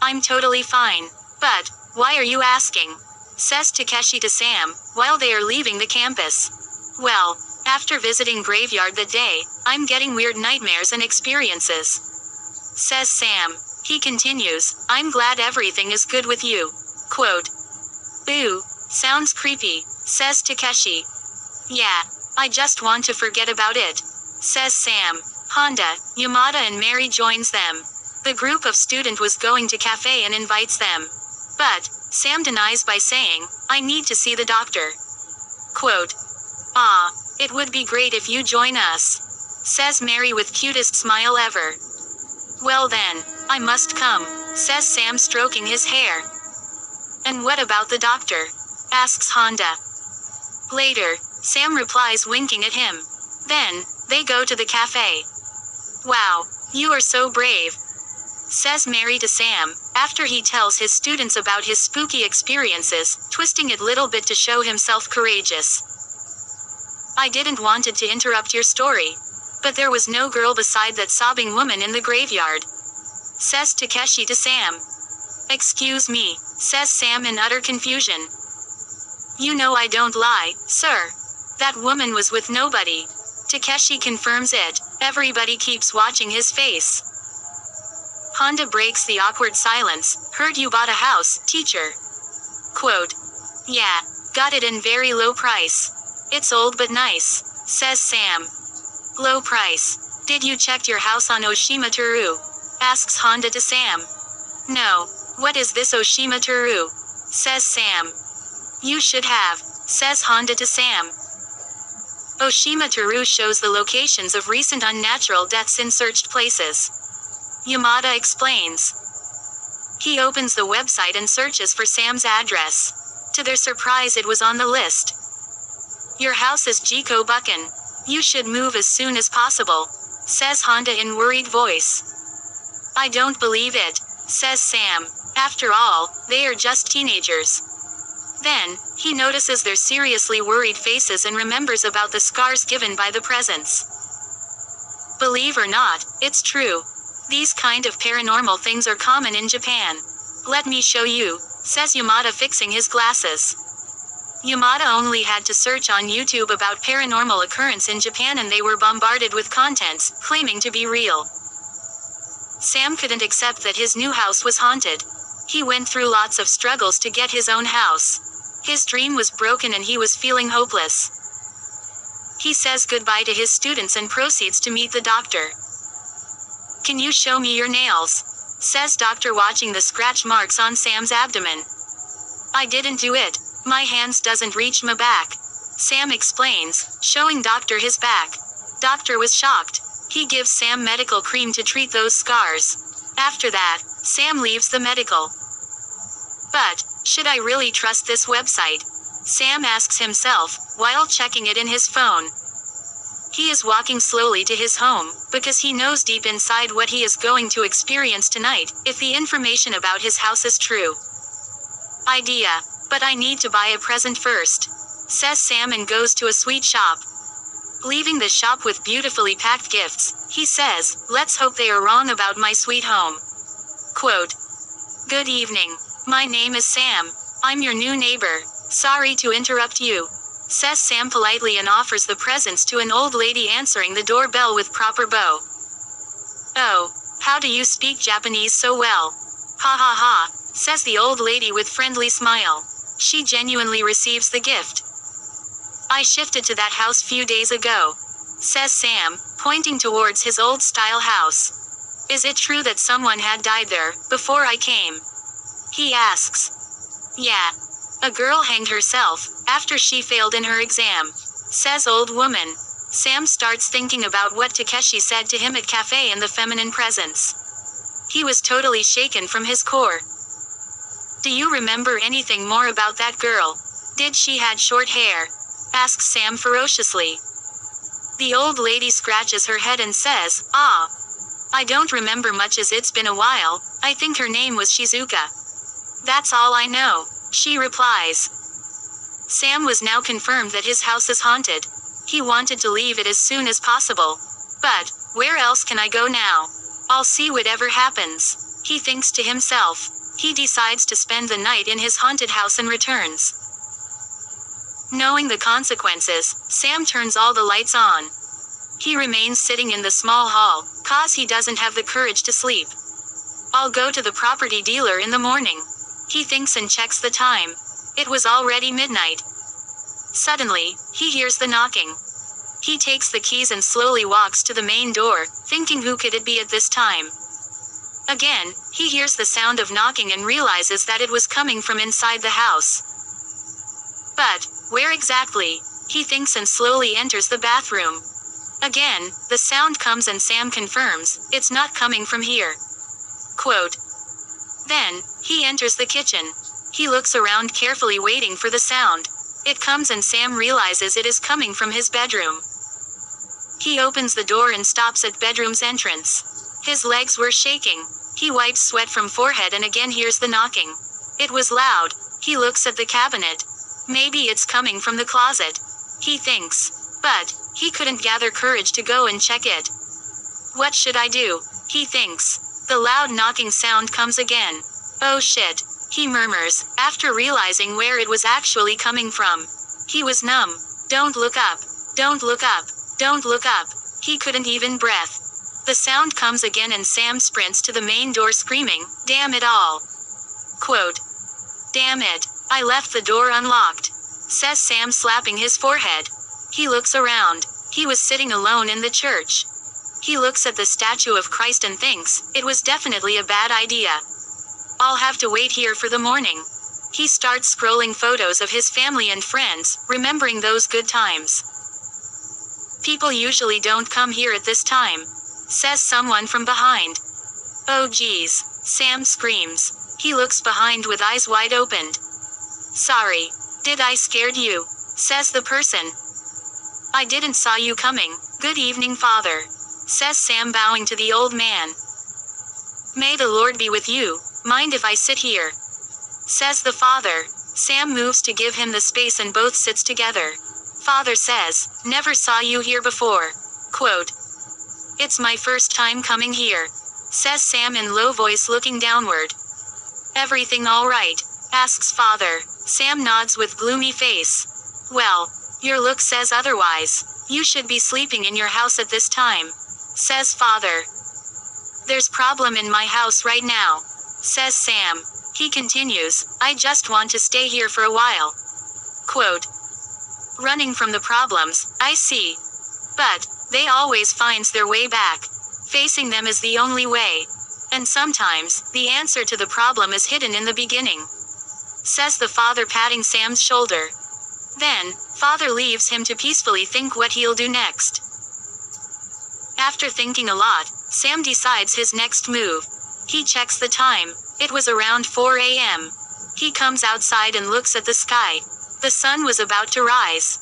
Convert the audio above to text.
I'm totally fine. But, why are you asking? Says Takeshi to Sam, while they are leaving the campus. Well, after visiting graveyard that day, I'm getting weird nightmares and experiences. Says Sam. He continues, I'm glad everything is good with you. Quote. Ooh, sounds creepy, says Takeshi. Yeah, I just want to forget about it. Says Sam. Honda, Yamada and Mary joins them. The group of student was going to cafe and invites them. But, Sam denies by saying, I need to see the doctor. Quote. Ah, it would be great if you join us. Says Mary with cutest smile ever. Well then, I must come, says Sam stroking his hair. And what about the doctor? Asks Honda. Later, Sam replies winking at him. Then, they go to the cafe. Wow, you are so brave, says Mary to Sam, after he tells his students about his spooky experiences, twisting it little bit to show himself courageous. I didn't wanted to interrupt your story. But there was no girl beside that sobbing woman in the graveyard. Says Takeshi to Sam. Excuse me, says Sam in utter confusion. You know I don't lie, sir. That woman was with nobody. Takeshi confirms it. Everybody keeps watching his face. Honda breaks the awkward silence. Heard you bought a house, teacher. Quote. Yeah, got it in very low price. It's old but nice, says Sam. Low price. Did you check your house on Oshima-Teru? Asks Honda to Sam. No. What is this Oshima-Teru? Says Sam. You should have, says Honda to Sam. Oshima-Teru shows the locations of recent unnatural deaths in searched places. Yamada explains. He opens the website and searches for Sam's address. To their surprise, it was on the list. Your house is Jiko-buken. You should move as soon as possible, says Honda in worried voice. I don't believe it, says Sam. After all, they are just teenagers. Then, he notices their seriously worried faces and remembers about the scars given by the presence. Believe or not, it's true. These kind of paranormal things are common in Japan. Let me show you, says Yamada fixing his glasses. Yamada only had to search on YouTube about paranormal occurrence in Japan and they were bombarded with contents, claiming to be real. Sam couldn't accept that his new house was haunted. He went through lots of struggles to get his own house. His dream was broken and he was feeling hopeless. He says goodbye to his students and proceeds to meet the doctor. Can you show me your nails? Says doctor watching the scratch marks on Sam's abdomen. I didn't do it. My hands doesn't reach my back. Sam explains, showing doctor his back. Doctor was shocked. He gives Sam medical cream to treat those scars. After that, Sam leaves the medical. But, should I really trust this website? Sam asks himself, while checking it in his phone. He is walking slowly to his home, because he knows deep inside what he is going to experience tonight, if the information about his house is true. Idea. But I need to buy a present first, says Sam and goes to a sweet shop. Leaving the shop with beautifully packed gifts, he says, let's hope they are wrong about my sweet home. Quote. Good evening. My name is Sam. I'm your new neighbor. Sorry to interrupt you, says Sam politely and offers the presents to an old lady answering the doorbell with proper bow. Oh, how do you speak Japanese so well? Ha ha ha, says the old lady with friendly smile. She genuinely receives the gift. I shifted to that house few days ago, says Sam, pointing towards his old-style house. Is it true that someone had died there, before I came? He asks. Yeah. A girl hanged herself, after she failed in her exam, says old woman. Sam starts thinking about what Takeshi said to him at cafe and the feminine presence. He was totally shaken from his core. Do you remember anything more about that girl? Did she had short hair? Asks Sam ferociously. The old lady scratches her head and says, ah. I don't remember much as it's been a while. I think her name was Shizuka. That's all I know, she replies. Sam was now confirmed that his house is haunted. He wanted to leave it as soon as possible. But, where else can I go now? I'll see whatever happens. He thinks to himself. He decides to spend the night in his haunted house and returns. Knowing the consequences, Sam turns all the lights on. He remains sitting in the small hall, cause he doesn't have the courage to sleep. I'll go to the property dealer in the morning. He thinks and checks the time. It was already midnight. Suddenly, he hears the knocking. He takes the keys and slowly walks to the main door, thinking who could it be at this time. Again, he hears the sound of knocking and realizes that it was coming from inside the house. But, where exactly? He thinks and slowly enters the bathroom. Again, the sound comes and Sam confirms, it's not coming from here. Quote. Then, he enters the kitchen. He looks around carefully waiting for the sound. It comes and Sam realizes it is coming from his bedroom. He opens the door and stops at bedroom's entrance. His legs were shaking. He wipes sweat from forehead and again hears the knocking. It was loud. He looks at the cabinet. Maybe it's coming from the closet. He thinks. But, he couldn't gather courage to go and check it. What should I do? He thinks. The loud knocking sound comes again. Oh shit, he murmurs, after realizing where it was actually coming from. He was numb. Don't look up. Don't look up. Don't look up. He couldn't even breathe. The sound comes again and Sam sprints to the main door screaming, damn it all. Quote. Damn it, I left the door unlocked. Says Sam slapping his forehead. He looks around. He was sitting alone in the church. He looks at the statue of Christ and thinks, it was definitely a bad idea. I'll have to wait here for the morning. He starts scrolling photos of his family and friends, remembering those good times. People usually don't come here at this time. Says someone from behind. Oh geez, Sam screams. He looks behind with eyes wide opened. Sorry. Did I scared you? Says the person. I didn't saw you coming. Good evening, Father. Says Sam bowing to the old man. May the Lord be with you. Mind if I sit here? Says the father. Sam moves to give him the space and both sits together. Father says, never saw you here before. Quote. It's my first time coming here. Says Sam in low voice looking downward. Everything all right? Asks father. Sam nods with gloomy face. Well, your look says otherwise. You should be sleeping in your house at this time. Says father. There's problem in my house right now. Says Sam. He continues, I just want to stay here for a while. Quote. Running from the problems, I see. But, they always finds their way back. Facing them is the only way. And sometimes, the answer to the problem is hidden in the beginning. Says the father patting Sam's shoulder. Then, father leaves him to peacefully think what he'll do next. After thinking a lot, Sam decides his next move. He checks the time. It was around 4 a.m. He comes outside and looks at the sky. The sun was about to rise.